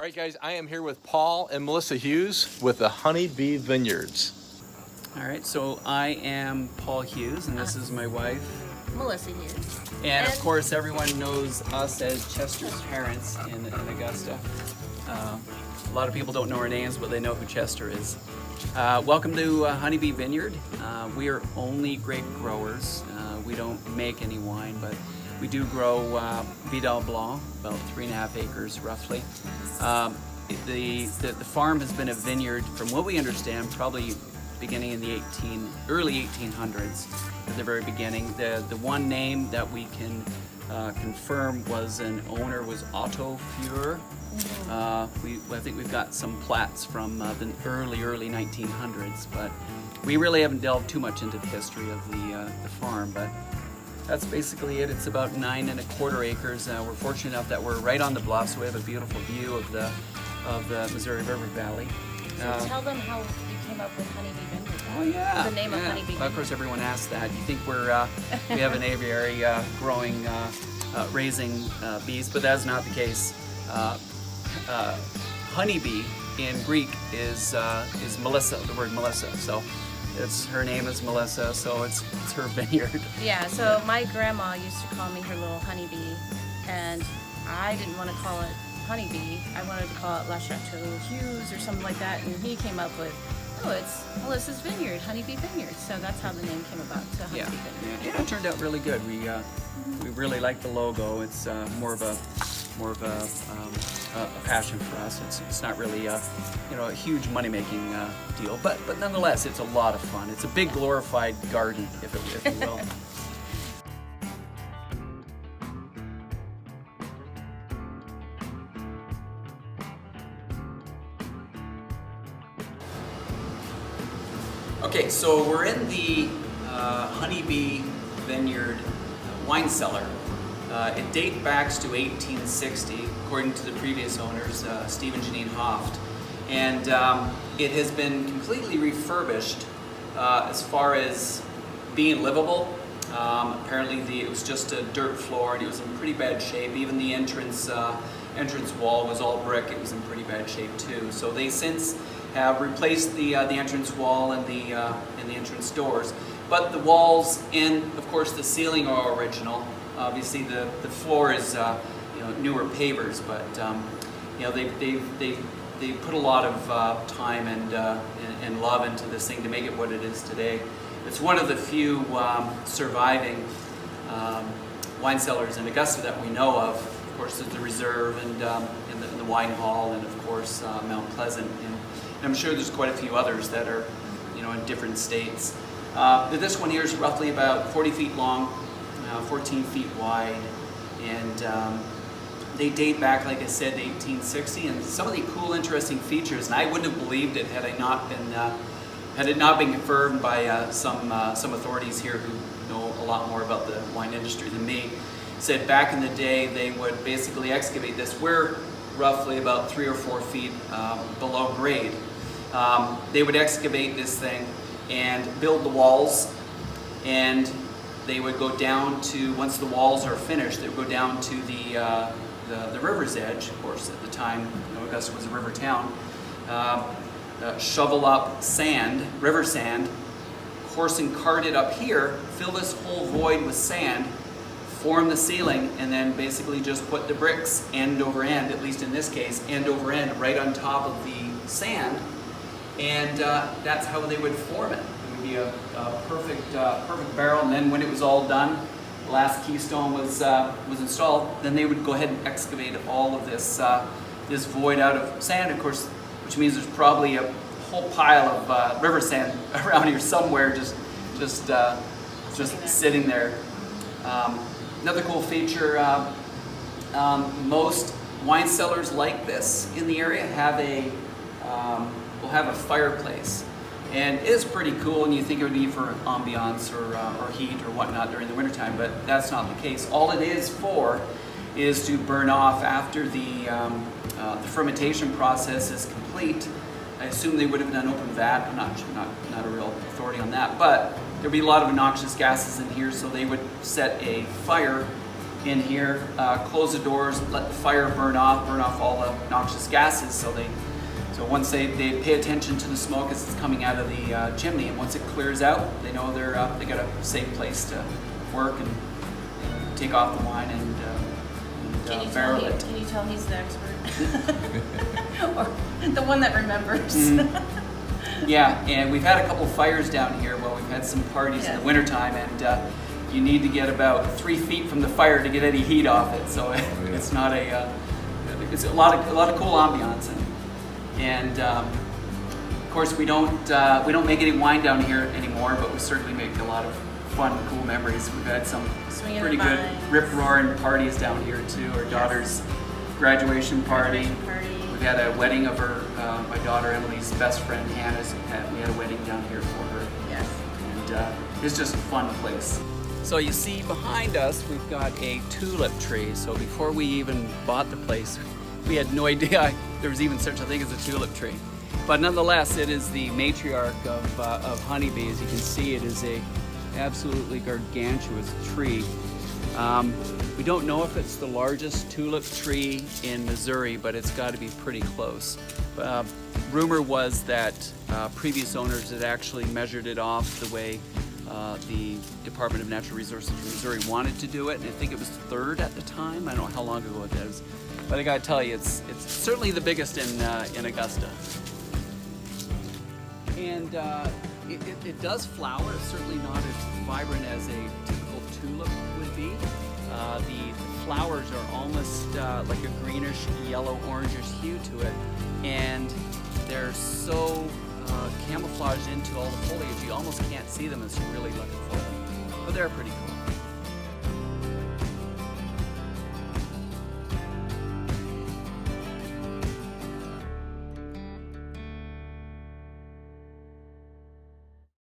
All right, guys, I am here with Paul and Melissa Hughes with the Honey Bee Vinyards. All right, so I am Paul Hughes, and this is my wife, Melissa Hughes. and of course everyone knows us as Chester's parents in Augusta. A lot of people don't know our names, but they know who Chester is. Welcome to Honey Bee Vineyard. We are only grape growers. We don't make any wine, but we do grow Vidal Blanc, about 3.5 acres roughly. The farm has been a vineyard, from what we understand, probably beginning in the early 1800s, at the very beginning. The one name that we can confirm was Otto Fuhr. I think we've got some plats from the early 1900s, but we really haven't delved too much into the history of the farm. But that's basically it. It's about 9.25 acres. We're fortunate enough that we're right on the bluff, so we have a beautiful view of the Missouri River Valley. So tell them how you came up with Honey Bee Vinyards. Oh yeah, the name of Honey Bee Vinyards. Of course, everyone asks that. You think we have an aviary growing, raising bees, but that's not the case. Honeybee in Greek is Melissa, the word Melissa. So her name is Melissa, so it's her vineyard. Yeah, so my grandma used to call me her little honeybee, and I didn't want to call it honeybee. I wanted to call it La Chateau Hughes or something like that, and he came up with, it's Melissa's Vineyard, Honey Bee Vinyards. So that's how the name came about, to Honey Bee Vinyards. Yeah, it turned out really good. We really like the logo. It's more of a passion for us. It's not really a huge money-making deal, but nonetheless, it's a lot of fun. It's a big glorified garden, if you will. Okay, so we're in the Honey Bee Vineyard Wine Cellar. It dates back to 1860, according to the previous owners, Steve and Janine Hoft. And it has been completely refurbished as far as being livable. Apparently it was just a dirt floor and it was in pretty bad shape. Even the entrance wall was all brick. It was in pretty bad shape too. So they since have replaced the entrance wall and the entrance doors. But the walls and of course the ceiling are original. Obviously the floor is newer pavers, but they put a lot of time and love into this thing to make it what it is today. It's one of the few surviving wine cellars in Augusta that we know of. Of course, there's the Reserve and the Wine Hall, and of course Mount Pleasant. And I'm sure there's quite a few others that are in different states. This one here is roughly about 40 feet long, 14 feet wide, and they date back, like I said, to 1860. And some of the cool, interesting features, and I wouldn't have believed it had it not been confirmed by some authorities here who know a lot more about the wine industry than me. Said back in the day they would basically excavate this. We're roughly about 3 or 4 feet below grade. They would excavate this thing and build the walls, and they would go down to, once the walls are finished, they would go down to the river's edge. Of course, at the time, Augusta was a river town. Shovel up sand, river sand, horse and cart it up here, fill this whole void with sand, form the ceiling, and then basically just put the bricks end over end, at least in this case, end over end, right on top of the sand, and that's how they would form it. It would be a perfect barrel, and then when it was all done, the last keystone was installed, then they would go ahead and excavate all of this void out of sand, of course, which means there's probably a whole pile of river sand around here somewhere, just sitting there. Another cool feature: most wine cellars like this in the area will have a fireplace, and it is pretty cool. And you think it would be for ambiance or heat or whatnot during the wintertime, but that's not the case. All it is for is to burn off after the fermentation process is complete. I assume they would have done open vat. I'm not a real authority on that, but there'd be a lot of noxious gases in here, so they would set a fire in here, close the doors, let the fire burn off all the noxious gases. So once they pay attention to the smoke as it's coming out of the chimney, and once it clears out, they know they got a safe place to work and take off the wine and barrel it. Can you tell he's the expert? Or the one that remembers? Yeah, and we've had a couple fires down here. Well, we've had some parties in the wintertime, and you need to get about 3 feet from the fire to get any heat off it. So it's not it's a lot of cool ambiance, and of course we don't make any wine down here anymore, but we certainly make a lot of fun, cool memories. We've had some pretty good rip-roaring parties down here too. Our daughter's graduation party. We had a wedding of my daughter Emily's best friend Hannah's. We had a wedding down here for her. Yes. And it's just a fun place. So you see behind us, we've got a tulip tree. So before we even bought the place, we had no idea there was even such a thing as a tulip tree. But nonetheless, it is the matriarch of Honey Bee. As you can see, it is a absolutely gargantuous tree. We don't know if it's the largest tulip tree in Missouri, but it's got to be pretty close. Rumor was that previous owners had actually measured it off the way the Department of Natural Resources from Missouri wanted to do it, and I think it was third at the time. I don't know how long ago it is, but I gotta tell you, it's certainly the biggest in Augusta. And it does flower. It's certainly not as vibrant as a typical tulip would be. The flowers are almost like a greenish, yellow, orangish hue to it, and they're so camouflaged into all the foliage you almost can't see them as you're really looking for them. But they're pretty cool.